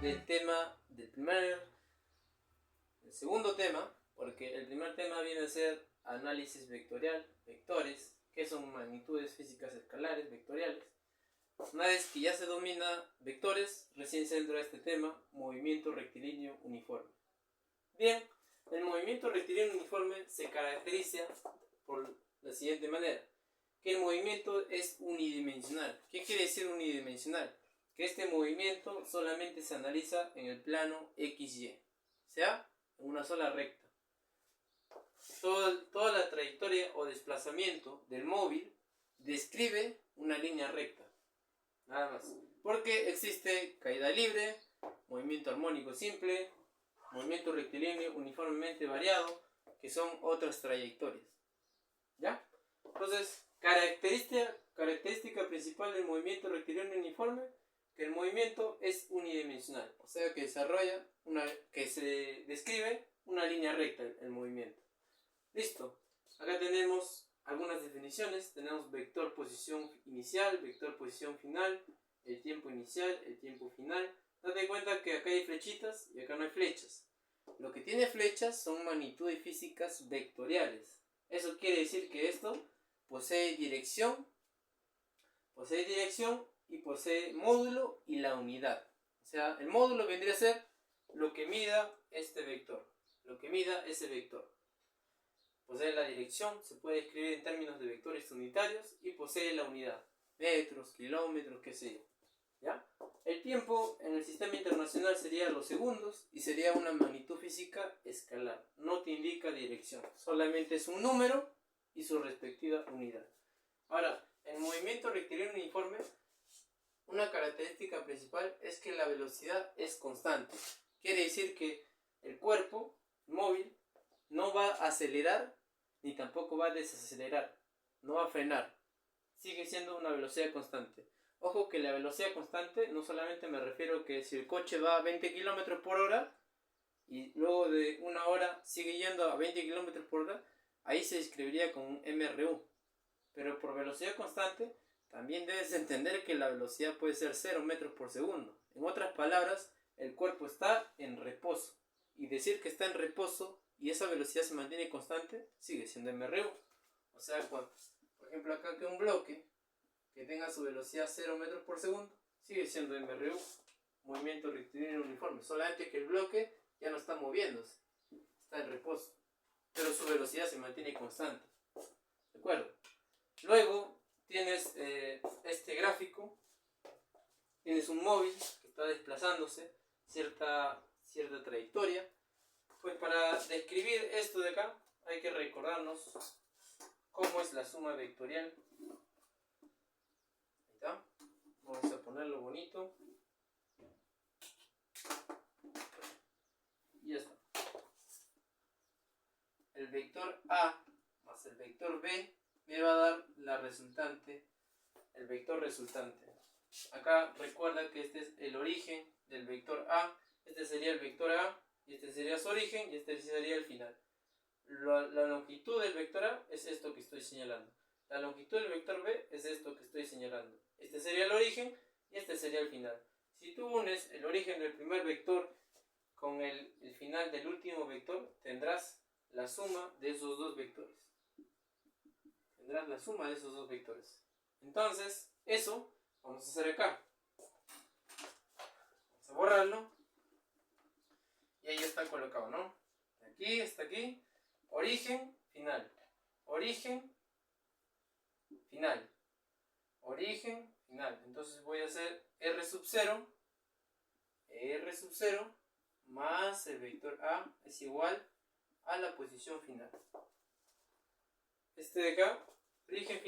del segundo tema, porque el primer tema viene a ser análisis vectorial, vectores, que son magnitudes físicas escalares, vectoriales. Una vez que ya se domina vectores, recién se entra a este tema, movimiento rectilíneo uniforme. Bien, el movimiento rectilíneo uniforme se caracteriza por la siguiente manera, que el movimiento es unidimensional. ¿Qué quiere decir unidimensional? Que este movimiento solamente se analiza en el plano XY, o sea, en una sola recta. Toda la trayectoria o desplazamiento del móvil describe una línea recta, nada más. Porque existe caída libre, movimiento armónico simple, movimiento rectilíneo uniformemente variado, que son otras trayectorias. ¿Ya? Entonces, característica principal del movimiento rectilíneo uniforme, que el movimiento es unidimensional, o sea que se describe una línea recta el movimiento. Listo. Acá tenemos algunas definiciones. Tenemos vector posición inicial, vector posición final, el tiempo inicial, el tiempo final. Date cuenta que acá hay flechitas y acá no hay flechas. Lo que tiene flechas son magnitudes físicas vectoriales. Eso quiere decir que esto posee dirección y posee módulo y la unidad. O sea, el módulo vendría a ser lo que mida este vector, lo que mida ese vector. Posee la dirección, se puede escribir en términos de vectores unitarios, y posee la unidad, metros, kilómetros, qué sé yo. ¿Ya? El tiempo en el sistema internacional sería los segundos y sería una magnitud física escalar. No te indica dirección, solamente es un número y su respectiva unidad. Ahora, en movimiento rectilíneo uniforme, una característica principal es que la velocidad es constante. Quiere decir que el cuerpo móvil no va a acelerar ni tampoco va a desacelerar, no va a frenar. Sigue siendo una velocidad constante. Ojo que la velocidad constante no solamente me refiero que si el coche va a 20 km por hora y luego de una hora sigue yendo a 20 km por hora, ahí se describiría como un MRU. Pero por velocidad constante también debes entender que la velocidad puede ser 0 metros por segundo. En otras palabras, el cuerpo está en reposo. Y decir que está en reposo y esa velocidad se mantiene constante sigue siendo MRU. O sea, por ejemplo acá que un bloque que tenga su velocidad 0 metros por segundo sigue siendo MRU, movimiento rectilíneo uniforme, solamente que el bloque ya no está moviéndose, está en reposo, pero su velocidad se mantiene constante. ¿De acuerdo? Luego tienes este gráfico, tienes un móvil que está desplazándose cierta trayectoria. Pues para describir esto de acá hay que recordarnos cómo es la suma vectorial. Ahí está. Vamos a ponerlo bonito. Y ya está. El vector A más el vector B me va a dar la resultante, el vector resultante. Acá recuerda que este es el origen del vector A. Este sería el vector A. Y este sería su origen y este sería el final. La longitud del vector A es esto que estoy señalando. La longitud del vector B es esto que estoy señalando. Este sería el origen y este sería el final. Si tú unes el origen del primer vector con el final del último vector, tendrás la suma de esos dos vectores. Entonces, eso vamos a hacer acá. Vamos a borrarlo. Y ahí está colocado, ¿no? Aquí, está aquí. Origen, final. Origen, final. Origen, final. Entonces voy a hacer R sub 0 más el vector A es igual a la posición final. Este de acá, origen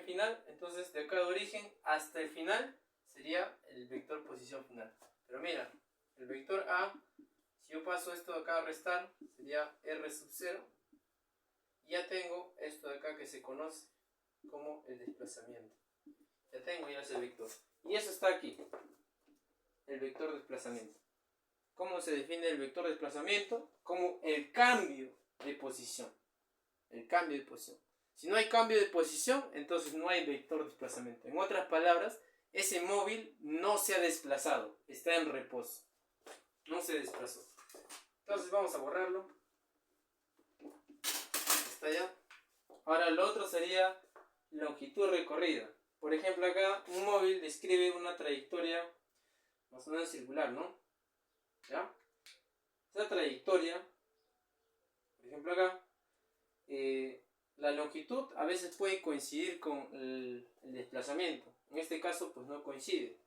final. Entonces de acá de origen hasta el final sería el vector posición final. Pero mira, el vector A, si yo paso esto de acá a restar, sería R sub 0. Y ya tengo esto de acá que se conoce como el desplazamiento. Ya tengo ya ese vector. Y eso está aquí, el vector desplazamiento. ¿Cómo se define el vector desplazamiento? Como el cambio de posición. El cambio de posición. Si no hay cambio de posición, entonces no hay vector desplazamiento. En otras palabras, ese móvil no se ha desplazado, está en reposo, no se desplazó. Entonces vamos a borrarlo. Está allá. Ahora lo otro sería longitud recorrida. Por ejemplo, acá un móvil describe una trayectoria más o menos circular, ¿no? ¿Ya? Esa trayectoria, por ejemplo acá, la longitud a veces puede coincidir con el desplazamiento. En este caso, pues no coincide.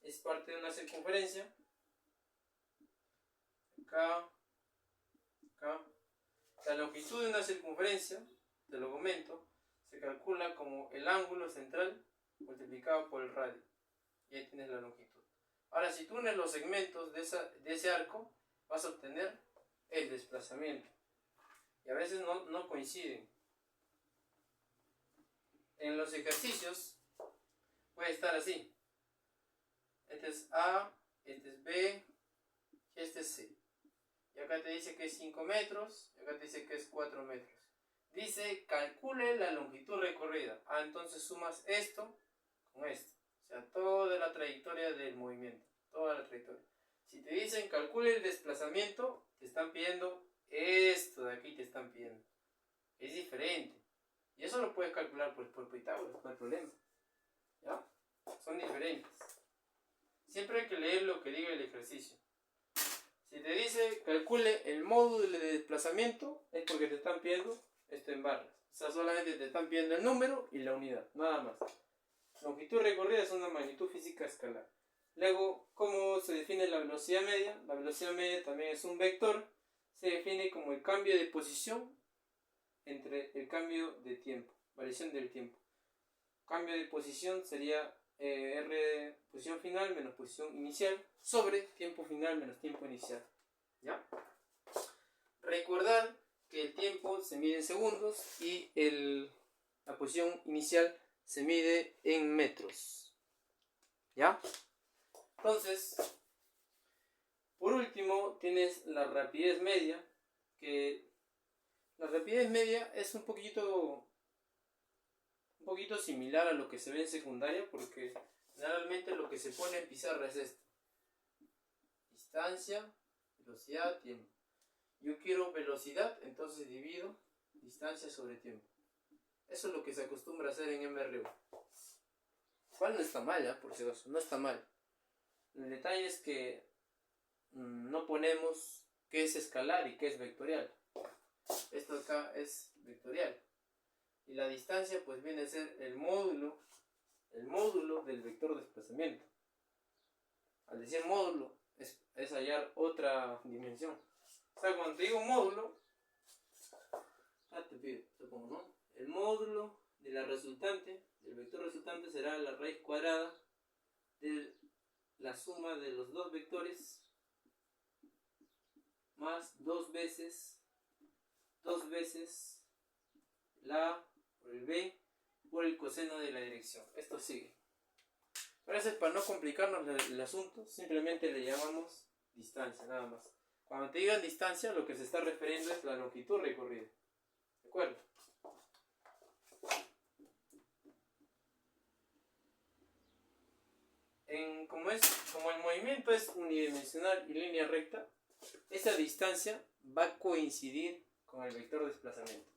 Es parte de una circunferencia. Acá. La longitud de una circunferencia, te lo comento, se calcula como el ángulo central multiplicado por el radio. Y ahí tienes la longitud. Ahora, si tú unes los segmentos de ese arco, vas a obtener el desplazamiento. Y a veces no coinciden. En los ejercicios puede estar así. Este es A, este es B y este es C. Y acá te dice que es 5 metros, y acá te dice que es 4 metros. Dice, calcule la longitud recorrida. Ah, entonces sumas esto con esto. O sea, toda la trayectoria del movimiento. Toda la trayectoria. Si te dicen, calcule el desplazamiento, te están pidiendo esto de aquí, te están pidiendo. Es diferente. Y eso lo puedes calcular por Pitágoras, no hay problema. ¿Ya? Son diferentes. Siempre hay que leer lo que diga el ejercicio. Si te dice calcule el módulo de desplazamiento, es porque te están pidiendo esto en barras. O sea, solamente te están pidiendo el número y la unidad, nada más. Longitud recorrida es una magnitud física escalar. Luego, ¿cómo se define la velocidad media? La velocidad media también es un vector. Se define como el cambio de posición entre el cambio de tiempo, variación del tiempo. Cambio de posición sería R posición final menos posición inicial sobre tiempo final menos tiempo inicial. ¿Ya? Recordar que el tiempo se mide en segundos y la posición inicial se mide en metros. ¿Ya? Entonces, por último tienes la rapidez media, que la rapidez media es un poquito similar a lo que se ve en secundaria, porque generalmente lo que se pone en pizarra es esto: distancia, velocidad, tiempo. Yo quiero velocidad, entonces divido distancia sobre tiempo. Eso es lo que se acostumbra a hacer en MRU. ¿Cuál no está mal, por si acaso? No está mal. El detalle es que no ponemos qué es escalar y qué es vectorial. Esto acá es vectorial. Y la distancia pues viene a ser el módulo del vector de desplazamiento. Al decir módulo es hallar otra dimensión. O sea, cuando te digo módulo, te pongo, ¿no? El módulo de la resultante, del vector resultante, será la raíz cuadrada de la suma de los dos vectores más dos veces la A por el B por el coseno de la dirección. Esto sigue. Entonces, para no complicarnos el asunto, simplemente le llamamos distancia, nada más. Cuando te digan distancia, lo que se está refiriendo es la longitud recorrida. ¿De acuerdo? Como el movimiento es unidimensional y línea recta, esa distancia va a coincidir con el vector de desplazamiento.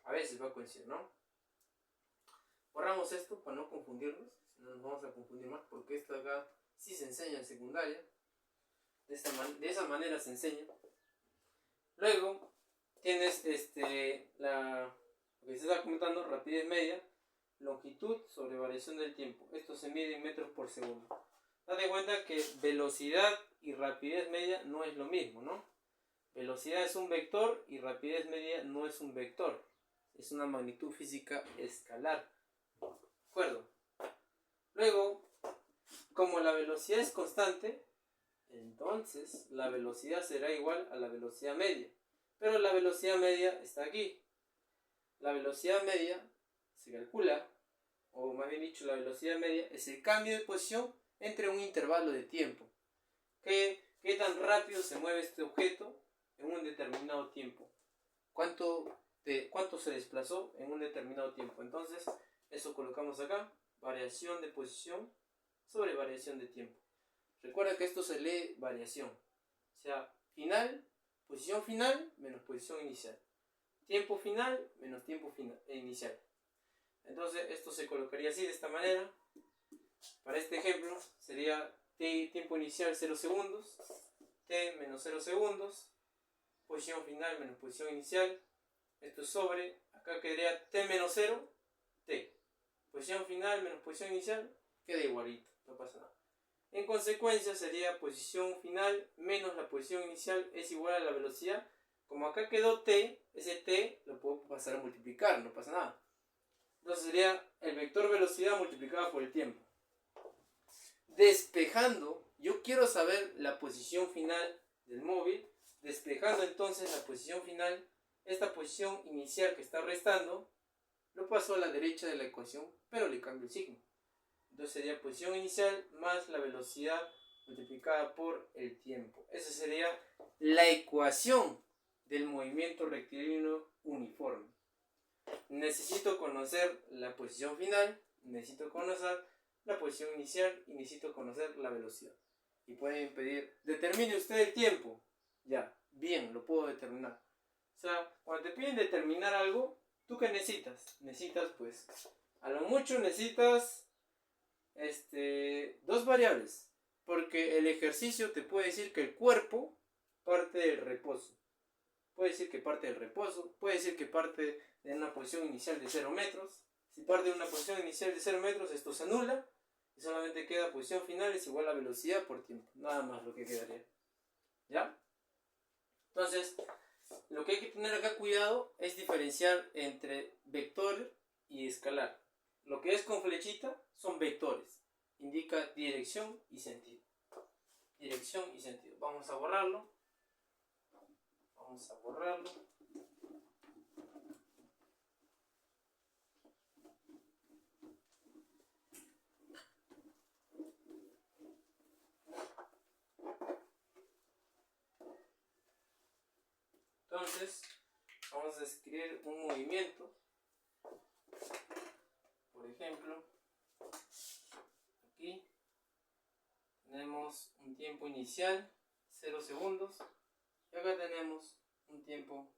A veces va a coincidir, ¿no? Borramos esto para no confundirnos, si no nos vamos a confundir más, porque esto de acá sí se enseña en secundaria. De esa manera se enseña. Luego tienes lo que se está comentando, rapidez media, longitud sobre variación del tiempo. Esto se mide en metros por segundo. Date cuenta que velocidad y rapidez media no es lo mismo, ¿no? Velocidad es un vector y rapidez media no es un vector. Es una magnitud física escalar. ¿De acuerdo? Luego, como la velocidad es constante, entonces la velocidad será igual a la velocidad media. Pero la velocidad media está aquí. La velocidad media se calcula, o más bien dicho, la velocidad media es el cambio de posición entre un intervalo de tiempo. ¿Qué tan rápido se mueve este objeto en un determinado tiempo? ¿Cuánto de cuánto se desplazó en un determinado tiempo. Entonces, eso colocamos acá, variación de posición sobre variación de tiempo. Recuerda que esto se lee variación, o sea, posición final menos posición inicial. Tiempo final menos tiempo inicial. Entonces, esto se colocaría así, de esta manera. Para este ejemplo, sería t tiempo inicial 0 segundos, t menos 0 segundos, posición final menos posición inicial. Esto es sobre, acá quedaría t menos 0, t. Posición final menos posición inicial, queda igualito, no pasa nada. En consecuencia sería posición final menos la posición inicial es igual a la velocidad. Como acá quedó t, ese t lo puedo pasar a multiplicar, no pasa nada. Entonces sería el vector velocidad multiplicado por el tiempo. Despejando, yo quiero saber la posición final del móvil. Despejando entonces la posición final, esta posición inicial que está restando, lo paso a la derecha de la ecuación, pero le cambio el signo. Entonces sería posición inicial más la velocidad multiplicada por el tiempo. Esa sería la ecuación del movimiento rectilíneo uniforme. Necesito conocer la posición final, necesito conocer la posición inicial y necesito conocer la velocidad. Y pueden pedir, determine usted el tiempo. Ya, bien, lo puedo determinar. O sea, cuando te piden determinar algo, ¿tú qué necesitas? Necesitas, pues, a lo mucho necesitas dos variables. Porque el ejercicio te puede decir que el cuerpo parte del reposo. Puede decir que parte del reposo, puede decir que parte de una posición inicial de 0 metros. Si parte de una posición inicial de 0 metros, esto se anula y solamente queda posición final es igual a velocidad por tiempo. Nada más lo que quedaría. ¿Ya? Entonces, lo que hay que tener acá cuidado es diferenciar entre vector y escalar. Lo que es con flechita son vectores. Indica dirección y sentido. Dirección y sentido. Vamos a borrarlo. Vamos a borrarlo. Entonces, vamos a escribir un movimiento. Por ejemplo, aquí tenemos un tiempo inicial, 0 segundos. Y acá tenemos un tiempo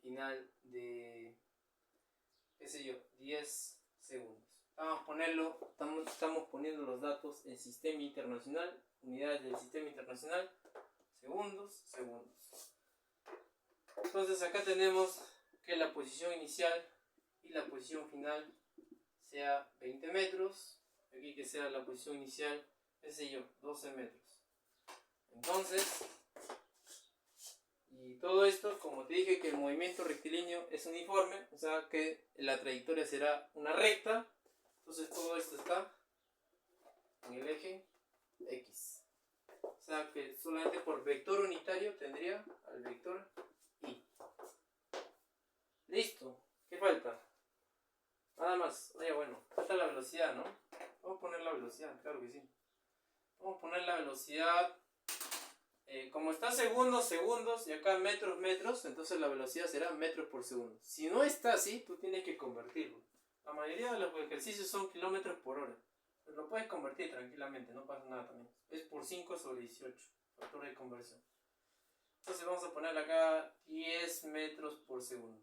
final de, qué sé yo, 10 segundos. Estamos poniendo los datos en sistema internacional, unidades del sistema internacional, segundos. Entonces acá tenemos que la posición inicial y la posición final sea 20 metros. Aquí que sea la posición inicial, qué sé yo, 12 metros. Entonces, y todo esto, como te dije que el movimiento rectilíneo es uniforme, o sea que la trayectoria será una recta. Entonces todo esto está en el eje X. O sea que solamente por vector unitario tendría al vector Y. Listo. ¿Qué falta? Nada más. Oye, bueno, falta la velocidad, ¿no? Vamos a poner la velocidad, claro que sí. Vamos a poner la velocidad. Como está segundos y acá metros, entonces la velocidad será metros por segundo. Si no está así, tú tienes que convertirlo. La mayoría de los ejercicios son kilómetros por hora. Pero lo puedes convertir tranquilamente, no pasa nada también. Es por 5 sobre 18, factor de conversión. Entonces vamos a poner acá 10 metros por segundo.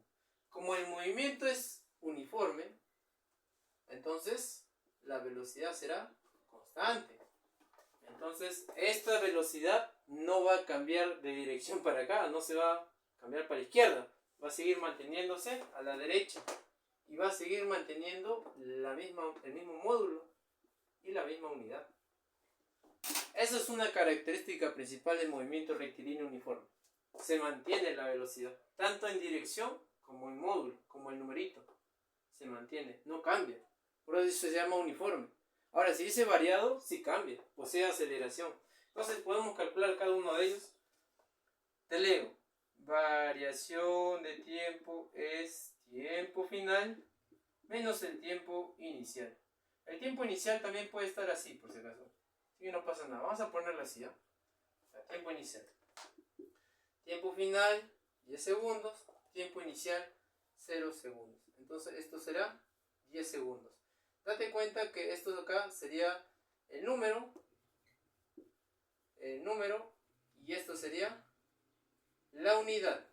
Como el movimiento es uniforme, entonces la velocidad será constante. Entonces esta velocidad no va a cambiar de dirección para acá, no se va a cambiar para la izquierda. Va a seguir manteniéndose a la derecha. Y va a seguir manteniendo el mismo módulo y la misma unidad. Esa es una característica principal del movimiento rectilíneo uniforme. Se mantiene la velocidad, tanto en dirección como en módulo, como el numerito. Se mantiene, no cambia. Por eso se llama uniforme. Ahora, si dice variado, sí cambia, posee aceleración. Entonces podemos calcular cada uno de ellos. Te leo. Variación de tiempo es tiempo final menos el tiempo inicial. El tiempo inicial también puede estar así, por si acaso. Así que no pasa nada. Vamos a ponerlo así, ¿ya? Tiempo inicial. Tiempo final, 10 segundos. Tiempo inicial, 0 segundos. Entonces esto será 10 segundos. Date cuenta que esto de acá sería el número, y esto sería la unidad.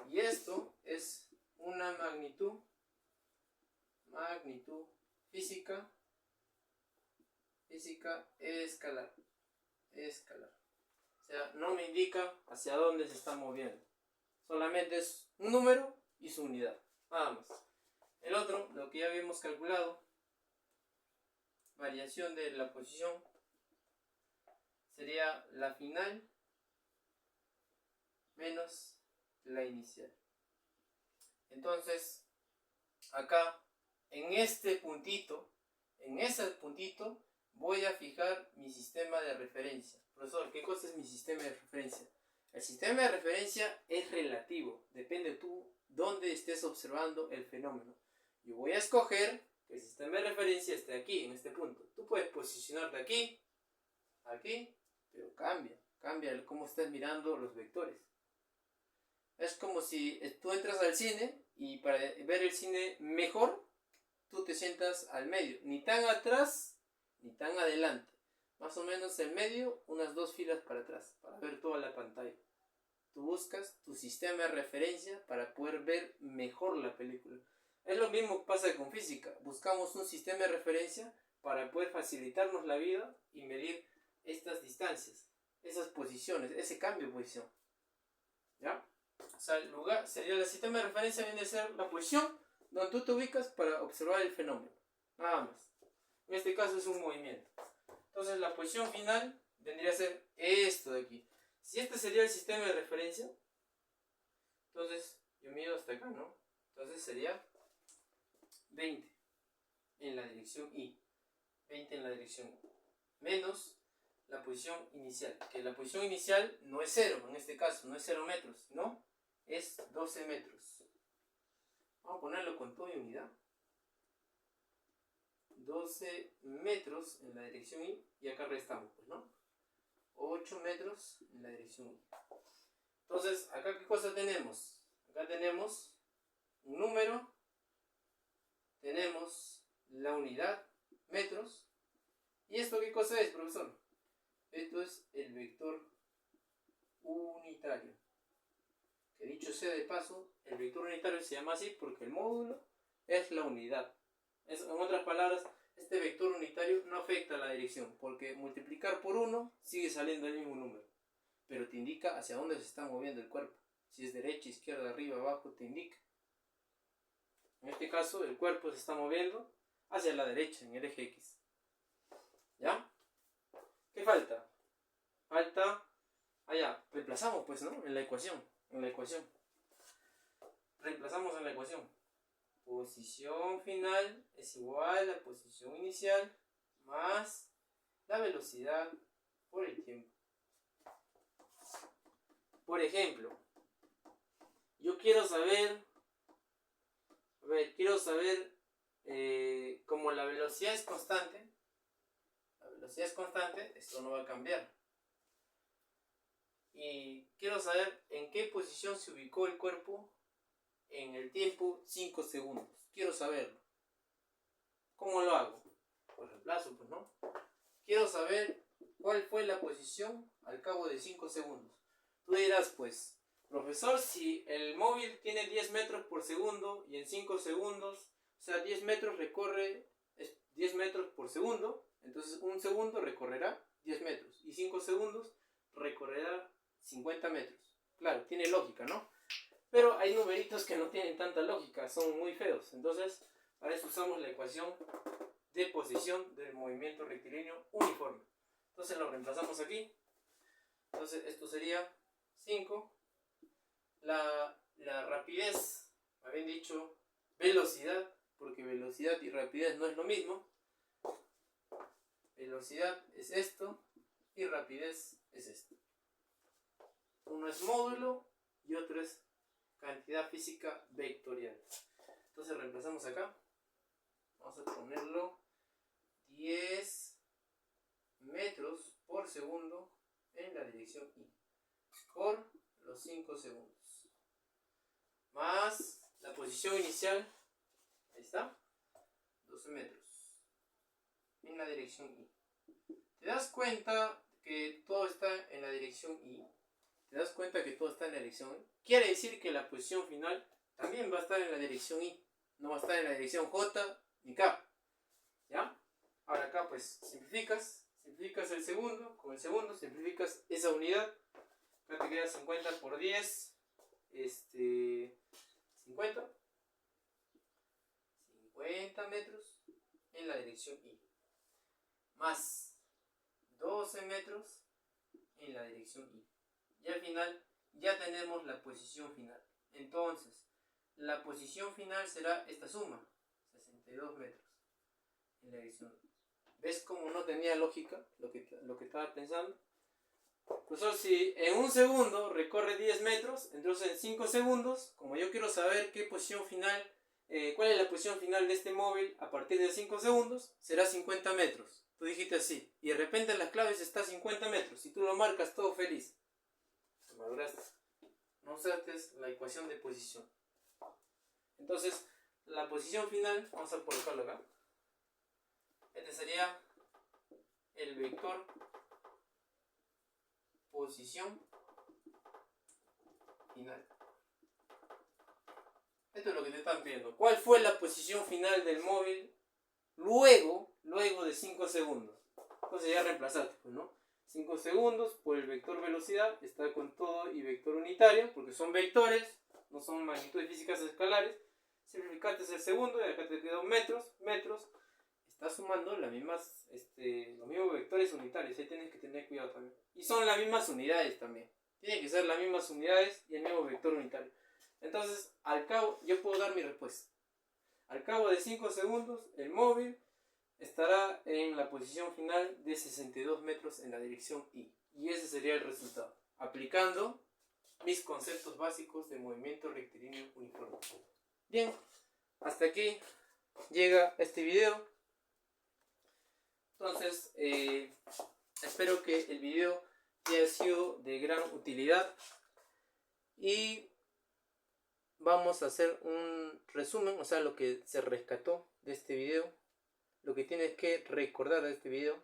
Y esto es una magnitud física escalar. O sea, no me indica hacia dónde se está moviendo. Solamente es un número y su unidad. Nada más. El otro, lo que ya habíamos calculado, variación de la posición, sería la final menos la inicial. Entonces, acá, en ese puntito, voy a fijar mi sistema de referencia. Profesor, ¿qué cosa es mi sistema de referencia? El sistema de referencia es relativo, depende tú dónde estés observando el fenómeno. Yo voy a escoger que el sistema de referencia esté aquí, en este punto. Tú puedes posicionarte aquí, pero cambia cómo estás mirando los vectores. Es como si tú entras al cine y para ver el cine mejor, tú te sientas al medio, ni tan atrás ni tan adelante. Más o menos en medio, unas 2 filas para atrás, para ver toda la pantalla. Tú buscas tu sistema de referencia para poder ver mejor la película. Es lo mismo que pasa con física. Buscamos un sistema de referencia para poder facilitarnos la vida y medir estas distancias, esas posiciones, ese cambio de posición. ¿Ya? O sea, el lugar sería el sistema de referencia, viene a ser la posición donde tú te ubicas para observar el fenómeno. Nada más. En este caso es un movimiento. Entonces la posición final vendría a ser esto de aquí. Si este sería el sistema de referencia, entonces yo mido hasta acá, ¿no? Entonces sería 20 en la dirección Y, 20 en la dirección Y, menos la posición inicial, que la posición inicial no es 0, en este caso, no es 0 metros, ¿no? Es 12 metros. Vamos a ponerlo con toda unidad. 12 metros en la dirección Y, y acá restamos, pues, ¿no? 8 metros en la dirección Y. Entonces, acá ¿qué cosa tenemos? Acá tenemos un número, tenemos la unidad, metros, ¿y esto qué cosa es, profesor? Esto es el vector unitario. Que dicho sea de paso, el vector unitario se llama así porque el módulo es la unidad. En otras palabras, este vector unitario no afecta a la dirección, porque multiplicar por 1 sigue saliendo el mismo número, pero te indica hacia dónde se está moviendo el cuerpo. Si es derecha, izquierda, arriba, abajo, te indica. En este caso, el cuerpo se está moviendo hacia la derecha, en el eje X. ¿Ya? ¿Qué falta? Falta... allá, reemplazamos pues, ¿no? En la ecuación. Reemplazamos en la ecuación. Posición final es igual a posición inicial más la velocidad por el tiempo. Por ejemplo, yo quiero saber, como la velocidad es constante, esto no va a cambiar. Y quiero saber en qué posición se ubicó el cuerpo en el tiempo 5 segundos. Quiero saberlo. ¿Cómo lo hago? Pues reemplazo, pues, ¿no? Quiero saber cuál fue la posición al cabo de 5 segundos. Tú dirás, pues, profesor, si el móvil tiene 10 metros por segundo y en 5 segundos, o sea, 10 metros recorre 10 metros por segundo, entonces un segundo recorrerá 10 metros y 5 segundos recorrerá 50 metros. Claro, tiene lógica, ¿no? Pero hay numeritos que no tienen tanta lógica, son muy feos. Entonces, para eso usamos la ecuación de posición del movimiento rectilíneo uniforme. Entonces lo reemplazamos aquí. Entonces esto sería 5. La rapidez, me habían dicho velocidad, porque velocidad y rapidez no es lo mismo. Velocidad es esto y rapidez es esto. Uno es módulo y otro es cantidad física vectorial. Entonces reemplazamos acá. Vamos a ponerlo 10 metros por segundo en la dirección Y por los 5 segundos. más la posición inicial, ahí está, 12 metros, en la dirección Y. ¿Te das cuenta que todo está en la dirección Y? ¿Te das cuenta que todo está en la dirección Y? Quiere decir que la posición final también va a estar en la dirección Y. No va a estar en la dirección J ni K. ¿Ya? Ahora acá pues simplificas el segundo, con el segundo simplificas esa unidad. Acá te queda 50 por 10, 50 metros en la dirección Y, más 12 metros en la dirección Y. Y al final ya tenemos la posición final. Entonces, la posición final será esta suma, 62 metros en la dirección Y. ¿Ves cómo no tenía lógica lo que estaba pensando? Profesor, si en un segundo recorre 10 metros, entonces en 5 segundos, como yo quiero saber qué posición final, cuál es la posición final de este móvil a partir de 5 segundos, será 50 metros. Tú dijiste así, y de repente en las claves está 50 metros, y tú lo marcas todo feliz. Te maduraste. No usaste la ecuación de posición. Entonces, la posición final, vamos a colocarlo acá. Este sería el vector posición final. Esto es lo que te están pidiendo. ¿Cuál fue la posición final del móvil luego de 5 segundos? Entonces ya reemplazaste, pues, ¿no? 5 segundos por el vector velocidad, está con todo y vector unitario, porque son vectores, no son magnitudes físicas escalares. Simplificaste el segundo y acá te quedan metros. Estás sumando las mismas, los mismos vectores unitarios, ahí tienes que tener cuidado también. Y son las mismas unidades también. Tienen que ser las mismas unidades y el mismo vector unitario. Entonces, al cabo, yo puedo dar mi respuesta. Al cabo de 5 segundos, el móvil estará en la posición final de 62 metros en la dirección Y. Y ese sería el resultado, aplicando mis conceptos básicos de movimiento rectilíneo uniforme. Bien, hasta aquí llega este video. Entonces, espero que el video te haya sido de gran utilidad. Y vamos a hacer un resumen, o sea, lo que se rescató de este video. Lo que tienes que recordar de este video.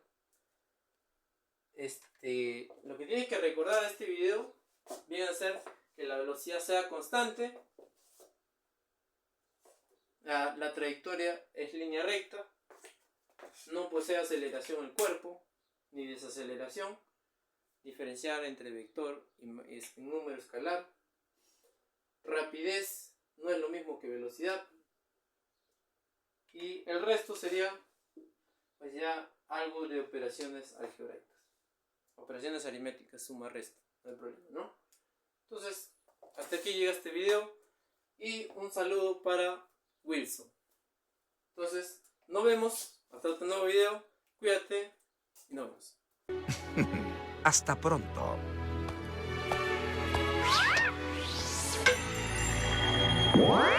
Lo que tienes que recordar de este video viene a ser que la velocidad sea constante. La trayectoria es línea recta. No posee aceleración el cuerpo, ni desaceleración. Diferenciar entre vector y número escalar. Rapidez no es lo mismo que velocidad. Y el resto sería pues ya algo de operaciones algebraicas. Operaciones aritméticas, suma, resta. No hay problema, ¿no? Entonces, hasta aquí llega este video. Y un saludo para Wilson. Entonces, nos vemos. Hasta otro nuevo video. Cuídate y nos vemos. Hasta pronto. What?